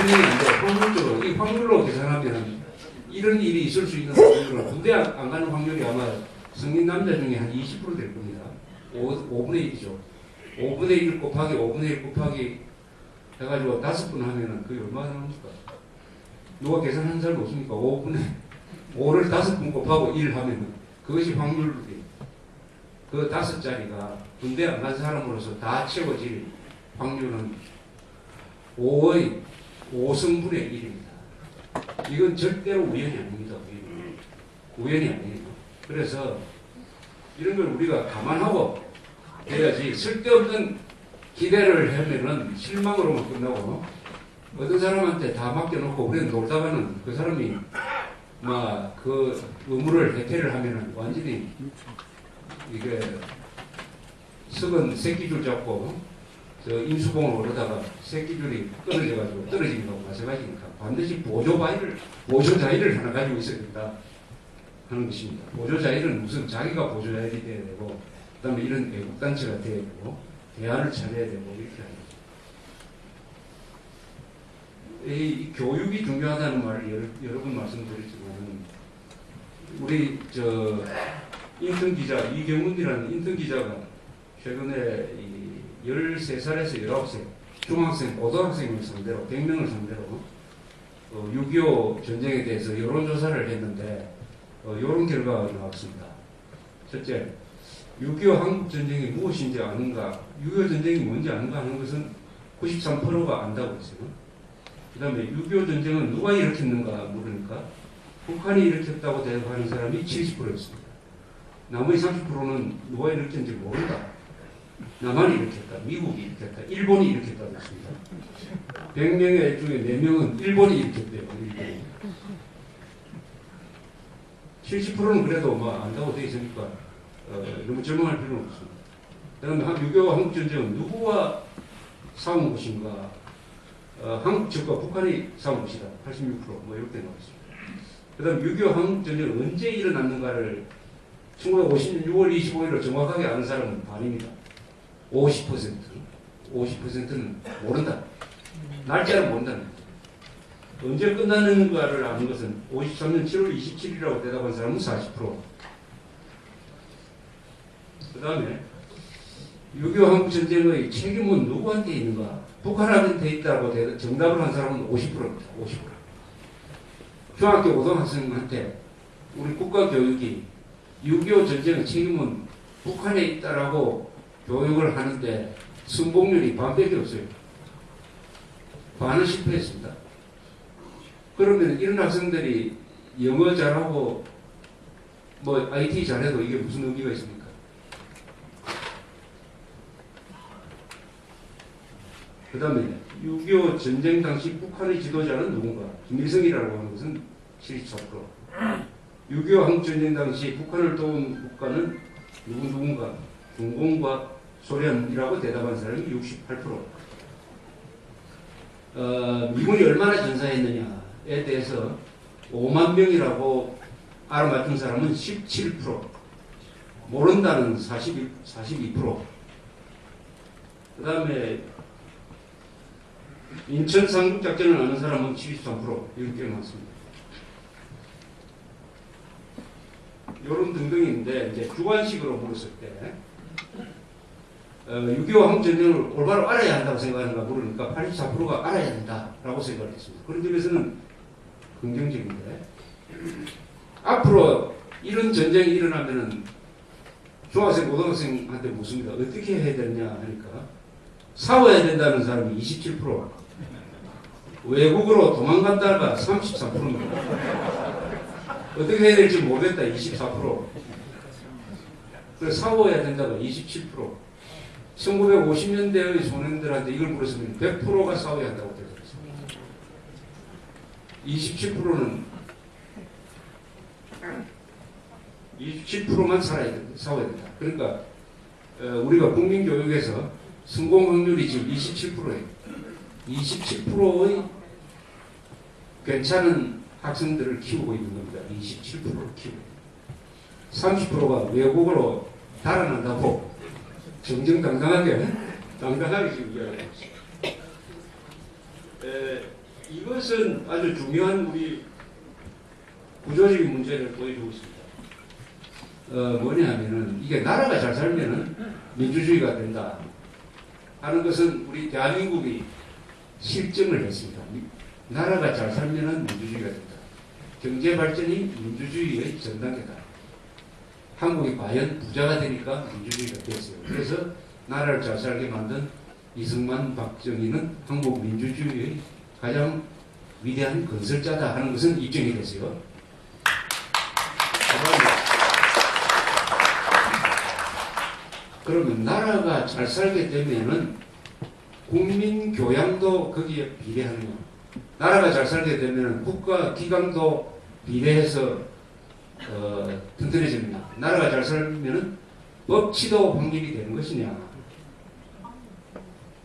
분명히 안 돼. 확률적으로 이 확률로 계산하면 이런 일이 있을 수 있는 확률은 군대 안 가는 확률이 아마 성인 남자 중에 한 20% 될 겁니다. 5분의 1이죠. 5분의 1 곱하기 5분의 1 곱하기 해가지고 5분 하면은 그게 얼마나 나옵니까? 누가 계산한 사람 없습니까? 5를 5분 곱하고 1 하면은 그것이 확률이 그 5자리가 군대 안 간 사람으로서 다 채워질 확률은 5의 5승분의 1입니다. 이건 절대로 우연이 아닙니다. 우연이 아니에요. 그래서 이런 걸 우리가 감안하고 해야지 쓸데없는 기대를 하면은 실망으로만 끝나고 어떤 사람한테 다 맡겨놓고 우리는 놀다가는 그 사람이 막 그 의무를 해태를 하면은 완전히 이게 썩은 새끼줄 잡고 저 인수봉을 오르다가 새끼줄이 끊어져가지고 떨어지는 거하고 마찬가지니까 반드시 보조자의를 하나 가지고 있어야 된다 하는 것입니다. 보조자의는 무슨 자기가 보조자의이 돼야 되고 그 다음에 이런 애국단체가 돼야 되고 대안을 찾아야 되고 이렇게 하는 거죠. 이 교육이 중요하다는 말을 여러 번 말씀드렸지만 우리 저 인턴 기자 이경훈이라는 인턴 기자가 최근에 13살에서 19살 중학생, 고등학생을 상대로 100명을 상대로 6.25 전쟁에 대해서 여론조사를 했는데 이런 결과가 나왔습니다. 첫째, 6.25 한국전쟁이 무엇인지 아는가, 6.25 전쟁이 뭔지 아는가 하는 것은 93%가 안다고 했어요. 그 다음에 6.25 전쟁은 누가 일으켰는가 물으니까 북한이 일으켰다고 대답하는 사람이 70%였습니다. 나머지 30%는 누가 일으켰는지 모른다. 남한이 일으켰다, 미국이 일으켰다, 일본이 일으켰다고 했습니다. 100명의 중에 4명은 일본이 일으켰대요. 70%는 그래도 뭐 안다고 되어 있으니까 너무 절망할 필요는 없습니다. 그 다음에 6.25 한국전쟁은 누구와 싸운 것인가? 한국 측과 북한이 싸운 것이다. 86%뭐 이렇게 나왔습니다. 그 다음 6.25 한국전쟁은 언제 일어났는가를 1950년 6월 25일을 정확하게 아는 사람은 반입니다. 50%는 모른다. 날짜를 모른다는 거죠. 언제 끝나는가를 아는 것은 53년 7월 27일이라고 대답한 사람은 40%. 그 다음에 6.25 한국전쟁의 책임은 누구한테 있는가? 북한한테 있다고 정답을 한 사람은 50%입니다. 50%. 중학교 고등학생한테 우리 국가교육이 6.25 전쟁의 책임은 북한에 있다라고 교육을 하는데 성공률이 반밖에 없어요. 반은 실패했습니다. 그러면 이런 학생들이 영어 잘하고 뭐 IT 잘해도 이게 무슨 의미가 있습니까? 그 다음에 6.25 전쟁 당시 북한의 지도자는 누군가? 김일성이라고 하는 것은 74%. 6.25 한국전쟁 당시 북한을 도운 국가는 누군가? 중공과 소련이라고 대답한 사람이 68%. 미군이 얼마나 전사했느냐에 대해서 5만 명이라고 알아맞힌 사람은 17%. 모른다는 42%. 그 다음에 인천 상륙작전을 아는 사람은 73%. 이렇게 많습니다. 이런 등등인데 이제 주관식으로 물었을 때 6.25 한국전쟁을 올바로 알아야 한다고 생각하는가 물으니까 84%가 알아야 된다라고 생각을 했습니다. 그런 점에서는 긍정적인데 앞으로 이런 전쟁이 일어나면은 중학생, 고등학생한테 묻습니다. 어떻게 해야 되냐 하니까 싸워야 된다는 사람이 27%, 외국으로 도망간다가 33%입니다. 어떻게 해야 될지 모르겠다 24%. 그래서 싸워야 된다가 27%. 1950년대의 소년들한테 이걸 물었으면 100%가 싸워야 한다고 대답했습니다. 27%만 싸워야 된다. 그러니까 우리가 국민교육에서 성공 확률이 지금 27%예요. 27%의 괜찮은 학생들을 키우고 있는 겁니다. 27%를 키우고 30%가 외국으로 달아난다고 정정당당하게 지금 이야기하고 있습니다. 이것은 아주 중요한 우리 구조적인 문제를 보여주고 있습니다. 뭐냐 하면은 이게 나라가 잘 살면은 민주주의가 된다 하는 것은 우리 대한민국이 실증을 했습니다. 나라가 잘 살면은 민주주의가 된다. 경제 발전이 민주주의의 전단계다. 한국이 과연 부자가 되니까 민주주의가 됐어요. 그래서 나라를 잘 살게 만든 이승만, 박정희는 한국 민주주의의 가장 위대한 건설자다 하는 것은 입증이 됐어요. 그러면 나라가 잘 살게 되면은 국민 교양도 거기에 비례하느냐. 나라가 잘 살게 되면은 국가 기강도 비례해서 튼튼해집니다. 나라가 잘 살면은 법치도 확립이 되는 것이냐.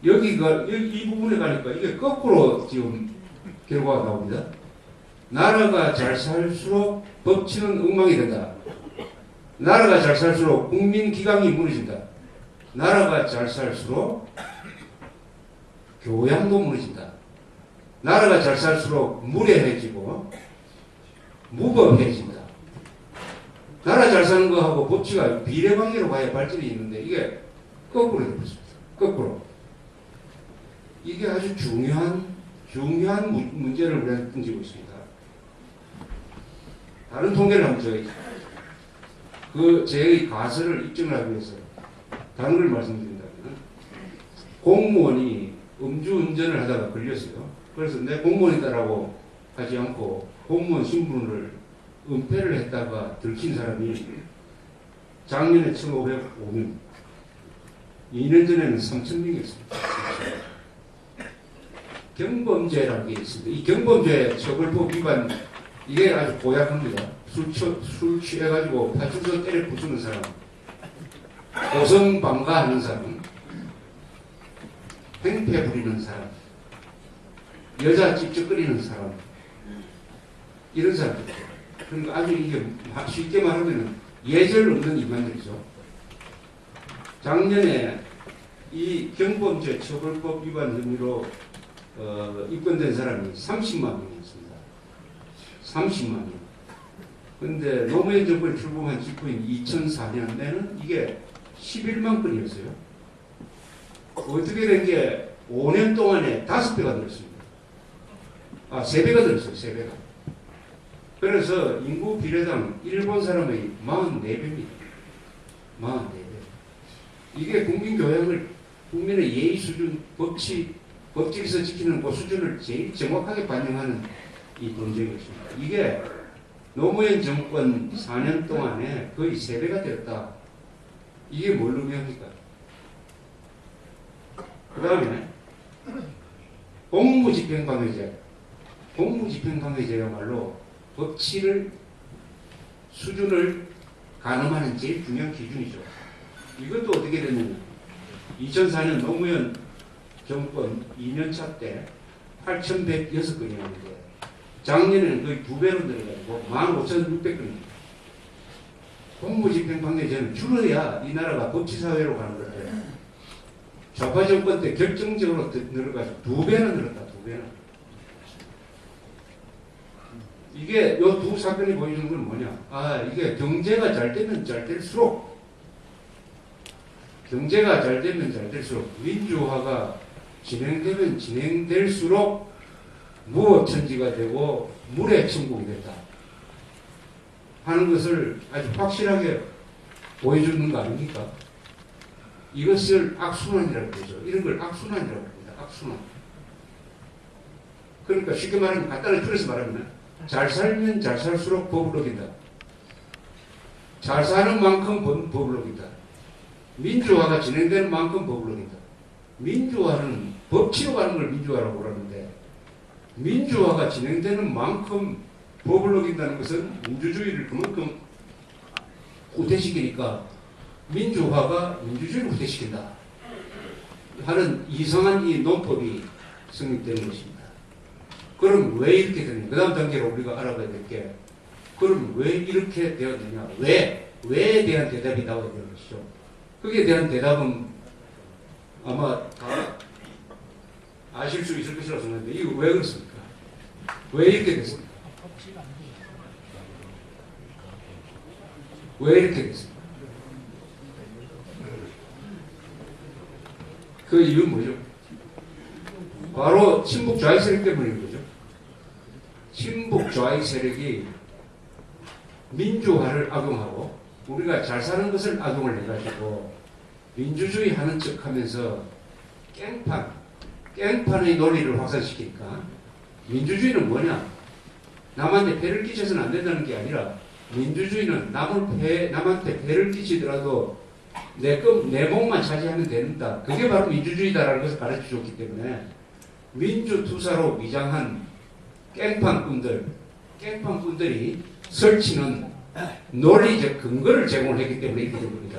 여기가 이 부분에 가니까 이게 거꾸로 지금 결과가 나옵니다. 나라가 잘 살수록 법치는 엉망이 된다. 나라가 잘 살수록 국민 기강이 무너진다. 나라가 잘 살수록 교양도 무너진다. 나라가 잘 살수록 무례해지고 무법해진다. 나라 잘 사는 거하고 법치가 비례관계로 가야 발전이 있는데 이게 거꾸로 되었습니다. 거꾸로. 이게 아주 중요한 문제를 우리가 던지고 있습니다. 다른 통계를 한번 제의 가설을 입증을 하기 위해서 다른 걸 말씀드린다면 공무원이 음주운전을 하다가 걸렸어요. 그래서 내 공무원이다라고 하지 않고 공무원 신분을 은폐를 했다가 들킨 사람이 작년에 1,505명, 2년 전에는 3,000명이었습니다. 경범죄라는 게 있습니다. 이 경범죄 처벌법 위반 이게 아주 고약합니다. 술 취해가지고 파출소 때려 부수는 사람, 고성방가하는 사람, 행패 부리는 사람, 여자 찝쩍거리는 사람, 이런 사람들. 그러니까 아주 이게 쉽게 말하면 예절 없는 인간들이죠. 작년에 이 경범죄 처벌법 위반 혐의로 입건된 사람이 30만 명이었습니다. 30만 명. 근데 노무현 정권이 출범한 직후인 2004년에는 이게 11만 건이었어요. 어떻게 된 게 5년 동안에 5배가 늘었습니다. 3배가 늘었어요. 3배가. 그래서 인구 비례당 일본 사람의 44배입니다. 44배. 이게 국민 교양을, 국민의 예의 수준, 법칙에서 지키는 그 수준을 제일 정확하게 반영하는 이 논쟁이었습니다. 이게 노무현 정권 4년 동안에 거의 3배가 되었다. 이게 뭘 의미합니까? 그 다음에 공무집행방해제. 공무집행방해제야말로 법치를 수준을 가늠하는 제일 중요한 기준이죠. 이것도 어떻게 됐느냐. 2004년 노무현 정권 2년차 때 8,106건이었는데 작년에는 거의 2배로 늘어가지고 15,600건입니다. 공무집행방해제는 줄어야 이 나라가 법치사회로 가는 건데 좌파 정권 때 결정적으로 늘어가지고 2배나 늘었다. 2배나. 이게 요 두 사건이 보여주는 건 뭐냐. 이게 경제가 잘 되면 잘 될수록 민주화가 진행되면 진행될수록 무법천지가 되고 물의 천국이 됐다 하는 것을 아주 확실하게 보여주는 거 아닙니까? 이것을 악순환이라고 그러죠. 이런 걸 악순환이라고 합니다. 악순환. 그러니까 쉽게 말하면 간단히 줄여서 말하면 잘 살면 잘 살수록 법을 어긴다. 잘 사는 만큼 법을 어긴다. 민주화가 진행되는 만큼 법을 어긴다. 민주화는 법치로 가는 걸 민주화라고 그러는데 민주화가 진행되는 만큼 법을 어긴다는 것은 민주주의를 그만큼 후퇴시키니까 민주화가 민주주의를 후퇴시킨다 하는 이상한 이 논법이 성립되는 것입니다. 그럼 왜 이렇게 되느냐. 그 다음 단계로 우리가 알아봐야 될 게 그럼 왜 이렇게 되었느냐. 왜에 대한 대답이 나와야 되는 것이죠. 거기에 대한 대답은 아마 다 아실 수 있을 것이라고 생각하는데 이거 왜 그렇습니까? 왜 이렇게 됐습니까? 왜 이렇게 됐습니까? 그 이유는 뭐죠? 바로 친북 좌익 세력 때문인 거죠. 친북 좌익 세력이 민주화를 악용하고 우리가 잘 사는 것을 악용을 해가지고 민주주의 하는 척 하면서 깽판의 논리를 확산시키니까 민주주의는 뭐냐? 남한테 폐를 끼쳐서는 안 된다는 게 아니라 민주주의는 남한테 폐를 끼치더라도 내 목만 차지하면 된다. 그게 바로 민주주의다라는 것을 가르쳐 줬기 때문에 민주투사로 위장한 깽판꾼들이 설치는 논리적 근거를 제공을 했기 때문에 이렇게 된 겁니다.